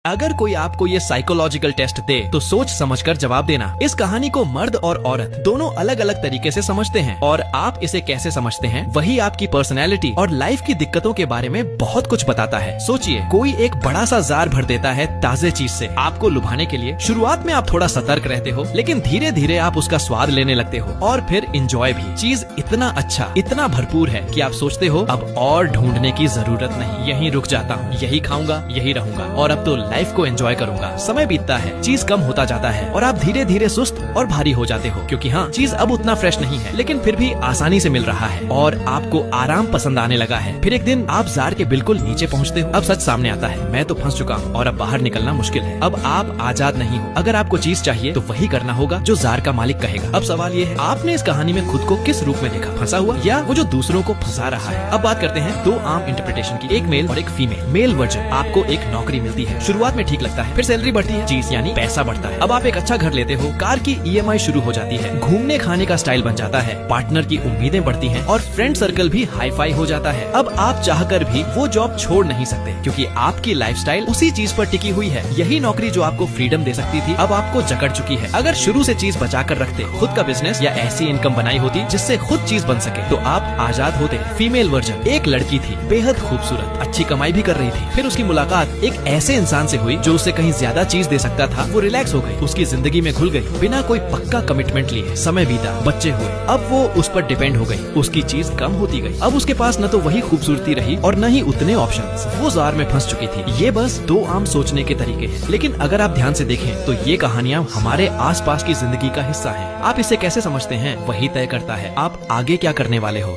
अगर कोई आपको ये साइकोलॉजिकल टेस्ट दे तो सोच समझकर जवाब देना। इस कहानी को मर्द और औरत दोनों अलग अलग तरीके से समझते हैं और आप इसे कैसे समझते हैं वही आपकी पर्सनैलिटी और लाइफ की दिक्कतों के बारे में बहुत कुछ बताता है। सोचिए, कोई एक बड़ा सा जार भर देता है ताजे चीज से आपको लुभाने के लिए। शुरुआत में आप थोड़ा सतर्क रहते हो, लेकिन धीरे धीरे आप उसका स्वाद लेने लगते हो और फिर इंजॉय भी। चीज इतना अच्छा, इतना भरपूर है कि आप सोचते हो अब और ढूंढने की जरूरत नहीं, यहीं रुक जाता हूँ, यही खाऊंगा, यही रहूंगा और अब तो लाइफ को एंजॉय करूंगा। समय बीतता है, चीज कम होता जाता है और आप धीरे धीरे सुस्त और भारी हो जाते हो, क्योंकि हाँ, चीज अब उतना फ्रेश नहीं है, लेकिन फिर भी आसानी से मिल रहा है और आपको आराम पसंद आने लगा है। फिर एक दिन आप जार के बिल्कुल नीचे पहुँचते हो। अब सच सामने आता है, मैं तो फंस चुका हूँ और अब बाहर निकलना मुश्किल है। अब आप आजाद नहीं हो। अगर आपको चीज चाहिए तो वही करना होगा जो जार का मालिक कहेगा। अब सवाल ये है, आपने इस कहानी में खुद को किस रूप में देखा, फंसा हुआ या वो जो दूसरों को फंसा रहा है। अब बात करते हैं दो आम इंटरप्रिटेशन की, एक मेल और एक फीमेल। मेल वर्जन, आपको एक नौकरी मिलती है, शुरुआत में ठीक लगता है, फिर सैलरी बढ़ती है, चीज यानी पैसा बढ़ता है। अब आप एक अच्छा घर लेते हो, कार की EMI शुरू हो जाती है, घूमने खाने का स्टाइल बन जाता है, पार्टनर की उम्मीदें बढ़ती हैं और फ्रेंड सर्कल भी हाई फाई हो जाता है। अब आप चाहकर भी वो जॉब छोड़ नहीं सकते, क्योंकि आपकी लाइफस्टाइल उसी चीज पर टिकी हुई है। यही नौकरी जो आपको फ्रीडम दे सकती थी अब आपको जकड़ चुकी है। अगर शुरू से चीज बचा कर रखते, खुद का बिजनेस या ऐसी इनकम बनाई होती जिससे खुद चीज बन सके, तो आप आजाद होते। फीमेल वर्जन, एक लड़की थी, बेहद खूबसूरत, अच्छी कमाई भी कर रही थी। फिर उसकी मुलाकात एक ऐसे इंसान से हुई जो उससे कहीं ज्यादा चीज दे सकता था। वो रिलैक्स हो गई, उसकी जिंदगी में घुल गई, बिना कोई पक्का कमिटमेंट लिए। समय बीता, बच्चे हुए, अब वो उस पर डिपेंड हो गई, उसकी चीज कम होती गई। अब उसके पास न तो वही खूबसूरती रही और न ही उतने ऑप्शंस। वो जार में फंस चुकी थी। ये बस दो आम सोचने के तरीके हैं, लेकिन अगर आप ध्यान से देखें तो ये कहानियाँ हमारे आसपास की जिंदगी का हिस्सा है। आप इसे कैसे समझते हैं वही तय करता है आप आगे क्या करने वाले हो।